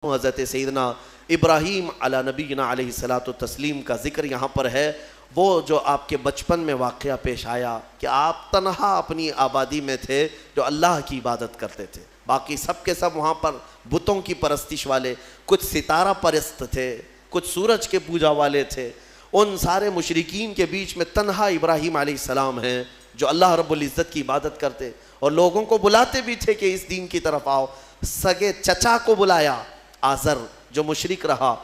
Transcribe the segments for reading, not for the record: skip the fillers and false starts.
حضرت سیدنا ابراہیم علی نبینا علیہ الصلاۃ والتسلیم کا ذکر یہاں پر ہے، وہ جو آپ کے بچپن میں واقعہ پیش آیا کہ آپ تنہا اپنی آبادی میں تھے جو اللہ کی عبادت کرتے تھے، باقی سب کے سب وہاں پر بتوں کی پرستش والے، کچھ ستارہ پرست تھے، کچھ سورج کے پوجا والے تھے۔ ان سارے مشرکین کے بیچ میں تنہا ابراہیم علیہ السلام ہیں جو اللہ رب العزت کی عبادت کرتے اور لوگوں کو بلاتے بھی تھے کہ اس دین کی طرف آؤ۔ سگے چچا کو بلایا آزر جو مشرک رہا،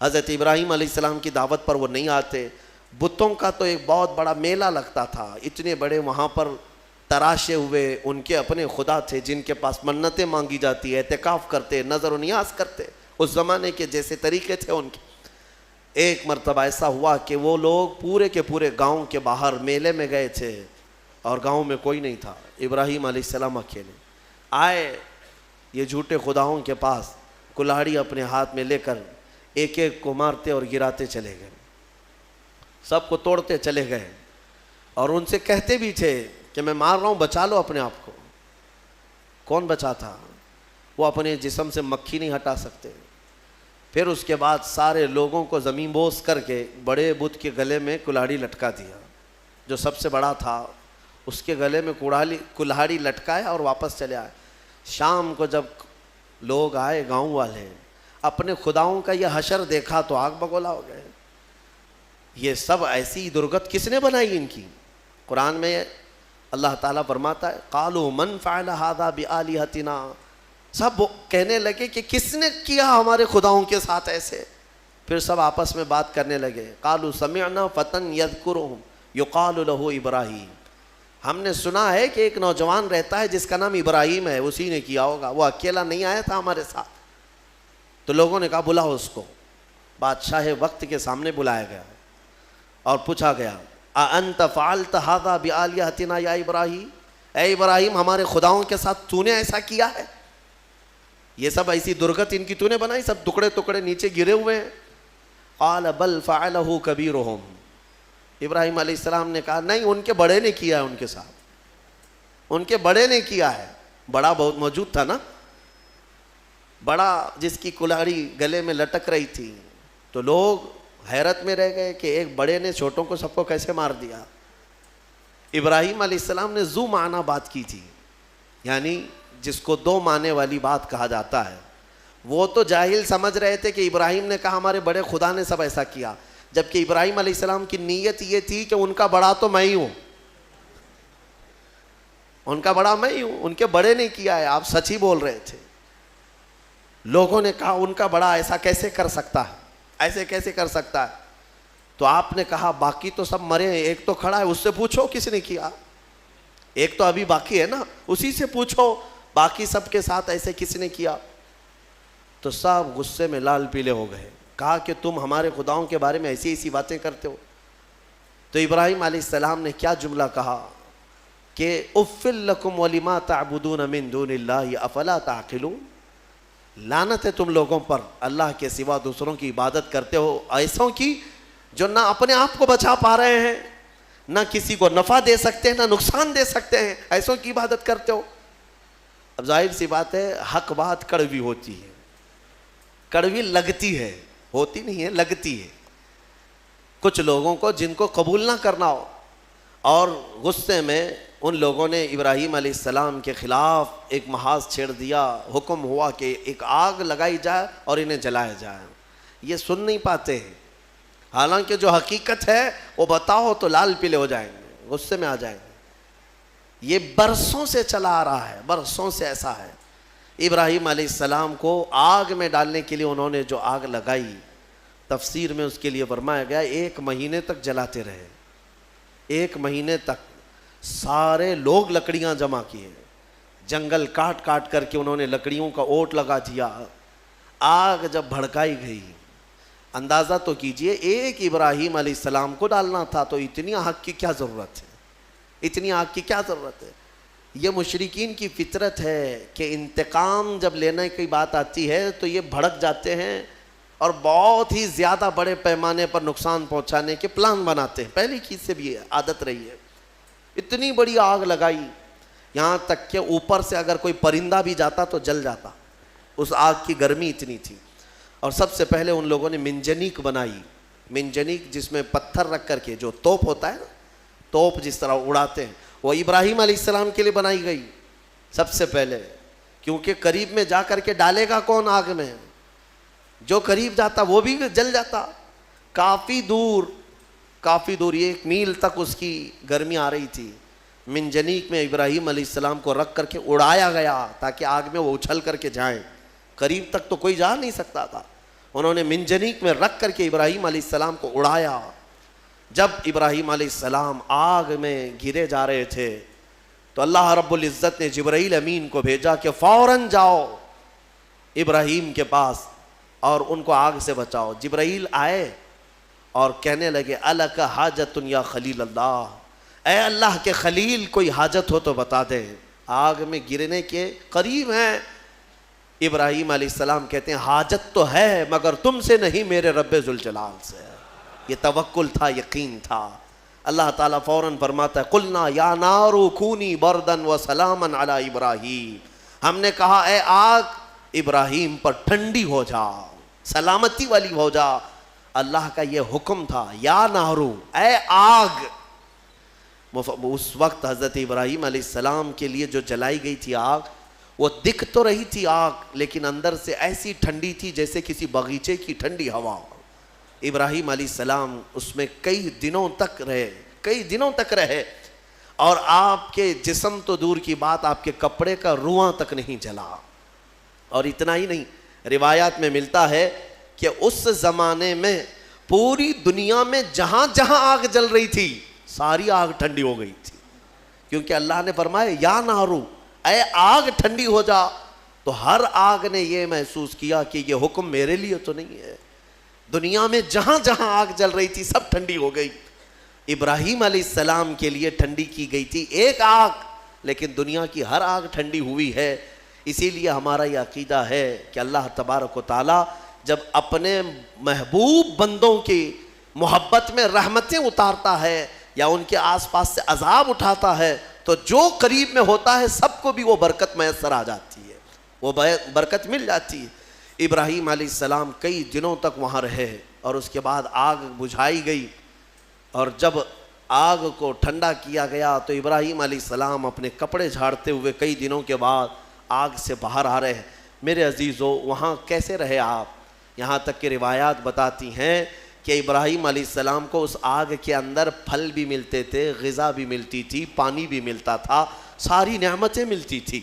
حضرت ابراہیم علیہ السلام کی دعوت پر وہ نہیں آتے۔ بتوں کا تو ایک بہت بڑا میلہ لگتا تھا، اتنے بڑے وہاں پر تراشے ہوئے ان کے اپنے خدا تھے جن کے پاس منتیں مانگی جاتی، اعتکاف کرتے، نظر و نیاز کرتے، اس زمانے کے جیسے طریقے تھے ان کے۔ ایک مرتبہ ایسا ہوا کہ وہ لوگ پورے کے پورے گاؤں کے باہر میلے میں گئے تھے اور گاؤں میں کوئی نہیں تھا، ابراہیم علیہ السلام اکیلے آئے یہ جھوٹے خداؤں کے پاس، کلاڑی اپنے ہاتھ میں لے کر ایک ایک کو مارتے اور گراتے چلے گئے، سب کو توڑتے چلے گئے اور ان سے کہتے بھی تھے کہ میں مار رہا ہوں، بچا لو اپنے آپ کو۔ کون بچاتا؟ وہ اپنے جسم سے مکھی نہیں ہٹا سکتے۔ پھر اس کے بعد سارے لوگوں کو زمین بوس کر کے بڑے بت کے گلے میں کلاڑی لٹکا دیا، جو سب سے بڑا تھا اس کے گلے میں کلاڑی لٹکایا اور واپس چلے آئے۔ شام کو جب لوگ آئے گاؤں والے، اپنے خداؤں کا یہ حشر دیکھا تو آگ بگولا ہو گئے۔ یہ سب ایسی درگت کس نے بنائی ان کی؟ قرآن میں اللہ تعالیٰ فرماتا ہے قالوا من فعل هذا بآلهتنا، سب کہنے لگے کہ کس نے کیا ہمارے خداؤں کے ساتھ ایسے؟ پھر سب آپس میں بات کرنے لگے، قالوا سمعنا فتى يذكرهم يقال له ابراہیم، ہم نے سنا ہے کہ ایک نوجوان رہتا ہے جس کا نام ابراہیم ہے، اسی نے کیا ہوگا، وہ اکیلا نہیں آیا تھا ہمارے ساتھ۔ تو لوگوں نے کہا بلاؤ اس کو۔ بادشاہ وقت کے سامنے بلایا گیا اور پوچھا گیا اَأَنْتَ فَعَلْتَ هَذَا بِآلِهَتِنَا یا ابراہیم، اے ابراہیم ہمارے خداؤں کے ساتھ تو نے ایسا کیا ہے؟ یہ سب ایسی درگت ان کی تو نے بنائی، سب ٹکڑے ٹکڑے نیچے گرے ہوئے ہیں۔ قَالَ بَلْ فَعَلَهُ كَبِيرُهُمْ، ابراہیم علیہ السلام نے کہا نہیں، ان کے بڑے نے کیا ہے، ان کے ساتھ ان کے بڑے نے کیا ہے۔ بڑا بہت موجود تھا نا، بڑا جس کی کلاڑی گلے میں لٹک رہی تھی، تو لوگ حیرت میں رہ گئے کہ ایک بڑے نے چھوٹوں کو سب کو کیسے مار دیا۔ ابراہیم علیہ السلام نے ذو معنی بات کی تھی، یعنی جس کو دو معنی والی بات کہا جاتا ہے۔ وہ تو جاہل سمجھ رہے تھے کہ ابراہیم نے کہا ہمارے بڑے خدا نے سب ایسا کیا، جبکہ ابراہیم علیہ السلام کی نیت یہ تھی کہ ان کا بڑا تو میں ہی ہوں، ان کا بڑا میں ہی ہوں، ان کے بڑے نے کیا ہے، آپ سچ ہی بول رہے تھے۔ لوگوں نے کہا ان کا بڑا ایسا کیسے کر سکتا ہے، ایسے کیسے کر سکتا ہے؟ تو آپ نے کہا باقی تو سب مرے ہیں، ایک تو کھڑا ہے، اس سے پوچھو کس نے کیا، ایک تو ابھی باقی ہے نا، اسی سے پوچھو باقی سب کے ساتھ ایسے کس نے کیا۔ تو سب غصے میں لال پیلے ہو گئے، کہا کہ تم ہمارے خداؤں کے بارے میں ایسی ایسی باتیں کرتے ہو۔ تو ابراہیم علیہ السلام نے کیا جملہ کہا کہ اُفٍّ لَكُمْ وَلِمَا تَعْبُدُونَ مِن دُونِ اللَّهِ أَفَلَا تَعْقِلُونَ، لعنت ہے تم لوگوں پر، اللہ کے سوا دوسروں کی عبادت کرتے ہو، ایسوں کی جو نہ اپنے آپ کو بچا پا رہے ہیں، نہ کسی کو نفع دے سکتے ہیں، نہ نقصان دے سکتے ہیں، ایسوں کی عبادت کرتے ہو۔ اب ظاہر سی بات ہے حق بات کڑوی ہوتی ہے، کڑوی لگتی ہے، ہوتی نہیں ہے، لگتی ہے کچھ لوگوں کو جن کو قبول نہ کرنا ہو۔ اور غصے میں ان لوگوں نے ابراہیم علیہ السلام کے خلاف ایک محاذ چھیڑ دیا، حکم ہوا کہ ایک آگ لگائی جائے اور انہیں جلایا جائے۔ یہ سن نہیں پاتے ہیں، حالانکہ جو حقیقت ہے وہ بتاؤ تو لال پیلے ہو جائیں گے، غصے میں آ جائیں گے۔ یہ برسوں سے چلا آ رہا ہے، برسوں سے ایسا ہے۔ ابراہیم علیہ السلام کو آگ میں ڈالنے کے لیے انہوں نے جو آگ لگائی، تفسیر میں اس کے لیے فرمایا گیا 1 مہینے تک جلاتے رہے، 1 مہینے تک سارے لوگ لکڑیاں جمع کیے، جنگل کاٹ کاٹ کر کے انہوں نے لکڑیوں کا اوٹ لگا دیا۔ آگ جب بھڑکائی گئی، اندازہ تو کیجئے ایک ابراہیم علیہ السلام کو ڈالنا تھا، تو اتنی آگ کی کیا ضرورت ہے، اتنی آگ کی کیا ضرورت ہے؟ یہ مشرکین کی فطرت ہے کہ انتقام جب لینے کی بات آتی ہے تو یہ بھڑک جاتے ہیں اور بہت ہی زیادہ بڑے پیمانے پر نقصان پہنچانے کے پلان بناتے ہیں، پہلی چیز سے بھی عادت رہی ہے۔ اتنی بڑی آگ لگائی، یہاں تک کہ اوپر سے اگر کوئی پرندہ بھی جاتا تو جل جاتا، اس آگ کی گرمی اتنی تھی. اور سب سے پہلے ان لوگوں نے منجنیق بنائی. منجنیق جس میں پتھر رکھ کر کے جو توپ ہوتا ہے نا, توپ جس طرح اڑاتے ہیں, وہ ابراہیم علیہ السلام کے لیے بنائی گئی سب سے پہلے, کیونکہ قریب میں جا کر کے ڈالے گا کون آگ میں؟ جو قریب جاتا وہ بھی جل جاتا. کافی دور 1 میل تک اس کی گرمی آ رہی تھی. منجنیق میں ابراہیم علیہ السلام کو رکھ کر کے اڑایا گیا تاکہ آگ میں وہ اچھل کر کے جائیں. قریب تک تو کوئی جا نہیں سکتا تھا. انہوں نے منجنیق میں رکھ کر کے ابراہیم علیہ السلام کو اڑایا. جب ابراہیم علیہ السلام آگ میں گرے جا رہے تھے تو اللہ رب العزت نے جبرائیل امین کو بھیجا کہ فوراً جاؤ ابراہیم کے پاس اور ان کو آگ سے بچاؤ. جبرائیل آئے اور کہنے لگے الک حاجت یا خلیل اللہ, اے اللہ کے خلیل کوئی حاجت ہو تو بتا دیں, آگ میں گرنے کے قریب ہیں. ابراہیم علیہ السلام کہتے ہیں حاجت تو ہے مگر تم سے نہیں, میرے رب ذوالجلال سے. یہ توکل تھا, یقین تھا. اللہ تعالیٰ فوراً فرماتا ہے قلنا یا نار کونی بردن و سلاما علی ابراہیم, ہم نے کہا اے آگ ابراہیم پر ٹھنڈی ہو جا, سلامتی والی ہو جا. اللہ کا یہ حکم تھا یا نارو, اے آگ. اس وقت حضرت ابراہیم علیہ السلام کے لیے جو جلائی گئی تھی آگ, وہ دکھ تو رہی تھی آگ, لیکن اندر سے ایسی ٹھنڈی تھی جیسے کسی باغیچے کی ٹھنڈی ہوا. ابراہیم علیہ السلام اس میں کئی دنوں تک رہے اور آپ کے جسم تو دور کی بات, آپ کے کپڑے کا رواں تک نہیں جلا. اور اتنا ہی نہیں, روایات میں ملتا ہے کہ اس زمانے میں پوری دنیا میں جہاں جہاں آگ جل رہی تھی ساری آگ ٹھنڈی ہو گئی تھی, کیونکہ اللہ نے فرمایا یا نارو, اے آگ ٹھنڈی ہو جا. تو ہر آگ نے یہ محسوس کیا کہ یہ حکم میرے لیے تو نہیں ہے. دنیا میں جہاں جہاں آگ جل رہی تھی سب ٹھنڈی ہو گئی. ابراہیم علیہ السلام کے لیے ٹھنڈی کی گئی تھی ایک آگ, لیکن دنیا کی ہر آگ ٹھنڈی ہوئی ہے. اسی لیے ہمارا یہ عقیدہ ہے کہ اللہ تبارک و تعالی جب اپنے محبوب بندوں کی محبت میں رحمتیں اتارتا ہے یا ان کے آس پاس سے عذاب اٹھاتا ہے تو جو قریب میں ہوتا ہے سب کو بھی وہ برکت میسر آ جاتی ہے, وہ برکت مل جاتی ہے. ابراہیم علیہ السلام کئی دنوں تک وہاں رہے اور اس کے بعد آگ بجھائی گئی, اور جب آگ کو ٹھنڈا کیا گیا تو ابراہیم علیہ السلام اپنے کپڑے جھاڑتے ہوئے کئی دنوں کے بعد آگ سے باہر آ رہے ہیں. میرے عزیزو, وہاں کیسے رہے آپ؟ یہاں تک کہ روایات بتاتی ہیں کہ ابراہیم علیہ السلام کو اس آگ کے اندر پھل بھی ملتے تھے, غذا بھی ملتی تھی, پانی بھی ملتا تھا, ساری نعمتیں ملتی تھی,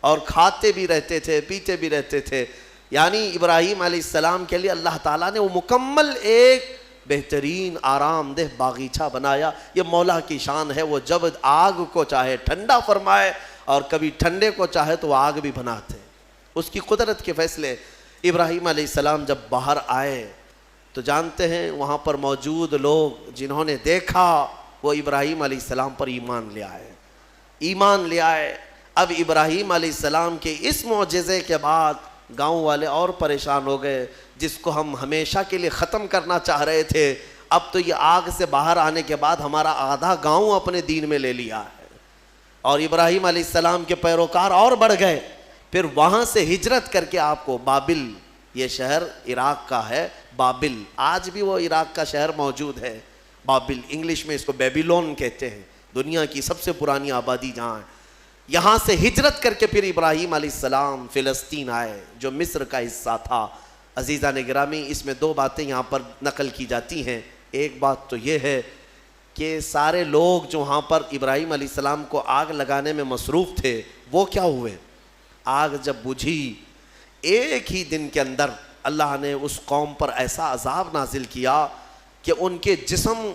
اور کھاتے بھی رہتے تھے, پیتے بھی رہتے تھے. یعنی ابراہیم علیہ السلام کے لیے اللہ تعالیٰ نے وہ مکمل ایک بہترین آرام دہ باغیچہ بنایا. یہ مولا کی شان ہے, وہ جب آگ کو چاہے ٹھنڈا فرمائے اور کبھی ٹھنڈے کو چاہے تو وہ آگ بھی بناتے, اس کی قدرت کے فیصلے. ابراہیم علیہ السلام جب باہر آئے تو جانتے ہیں وہاں پر موجود لوگ جنہوں نے دیکھا وہ ابراہیم علیہ السلام پر ایمان لے آئے. اب ابراہیم علیہ السلام کے اس معجزے کے بعد گاؤں والے اور پریشان ہو گئے, جس کو ہم ہمیشہ کے لیے ختم کرنا چاہ رہے تھے, اب تو یہ آگ سے باہر آنے کے بعد ہمارا آدھا گاؤں اپنے دین میں لے لیا ہے. اور ابراہیم علیہ السلام کے پیروکار اور بڑھ گئے. پھر وہاں سے ہجرت کر کے آپ کو بابل, یہ شہر عراق کا ہے, بابل, آج بھی وہ عراق کا شہر موجود ہے. بابل, انگلش میں اس کو بیبیلون کہتے ہیں, دنیا کی سب سے پرانی آبادی جہاں ہے. یہاں سے ہجرت کر کے پھر ابراہیم علیہ السلام فلسطین آئے جو مصر کا حصہ تھا. عزیزان گرامی, اس میں 2 باتیں یہاں پر نقل کی جاتی ہیں. ایک بات تو یہ ہے کہ سارے لوگ جو وہاں پر ابراہیم علیہ السلام کو آگ لگانے میں مصروف تھے وہ کیا ہوئے؟ آگ جب بجھی ایک ہی دن کے اندر اللہ نے اس قوم پر ایسا عذاب نازل کیا کہ ان کے جسم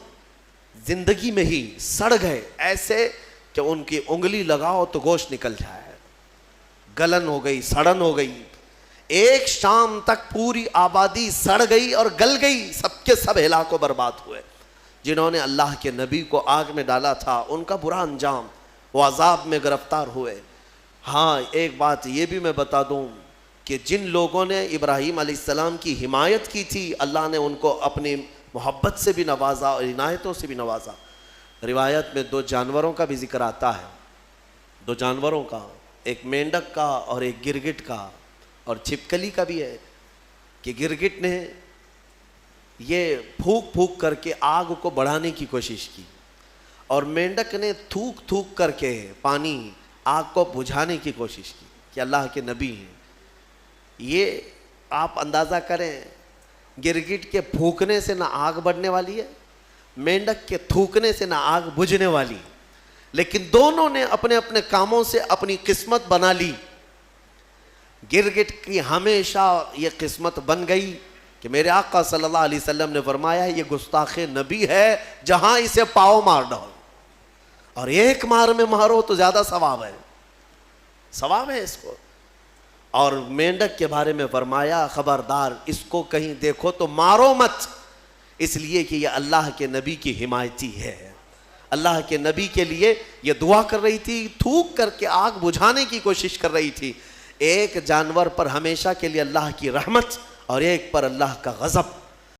زندگی میں ہی سڑ گئے, ایسے کہ ان کی انگلی لگاؤ تو گوشت نکل جائے. گلن ہو گئی, سڑن ہو گئی. ایک شام تک پوری آبادی سڑ گئی اور گل گئی, سب کے سب ہلاک و برباد ہوئے. جنہوں نے اللہ کے نبی کو آگ میں ڈالا تھا ان کا برا انجام, وہ عذاب میں گرفتار ہوئے. ہاں, ایک بات یہ بھی میں بتا دوں کہ جن لوگوں نے ابراہیم علیہ السلام کی حمایت کی تھی اللہ نے ان کو اپنی محبت سے بھی نوازا اور عنایتوں سے بھی نوازا. روایت میں 2 جانوروں کا بھی ذکر آتا ہے, 2 جانوروں کا, ایک مینڈک کا اور ایک گرگٹ کا. اور چھپکلی کا بھی ہے کہ گرگٹ نے یہ پھونک پھونک کر کے آگ کو بڑھانے کی کوشش کی، اور مینڈک نے تھوک تھوک کر کے پانی آگ کو بجھانے کی کوشش کی کہ اللہ کے نبی ہیں۔ یہ آپ اندازہ کریں، گرگٹ کے پھونکنے سے نہ آگ بڑھنے والی ہے، مینڈک کے تھوکنے سے نہ آگ بجھنے والی، لیکن دونوں نے اپنے اپنے کاموں سے اپنی قسمت بنا لی۔ گرگٹ کی ہمیشہ یہ قسمت بن گئی کہ میرے آقا صلی اللہ علیہ وسلم نے فرمایا یہ گستاخ نبی ہے، جہاں اسے پاؤ مار ڈالو، اور ایک مار میں مارو تو زیادہ ثواب ہے، ثواب ہے اس کو۔ اور مینڈک کے بارے میں فرمایا خبردار اس کو کہیں دیکھو تو مارو مت، اس لیے کہ یہ اللہ کے نبی کی حمایتی ہے۔ اللہ کے نبی کے لیے یہ دعا کر رہی تھی، تھوک کر کے آگ بجھانے کی کوشش کر رہی تھی۔ ایک جانور پر ہمیشہ کے لیے اللہ کی رحمت اور ایک پر اللہ کا غضب۔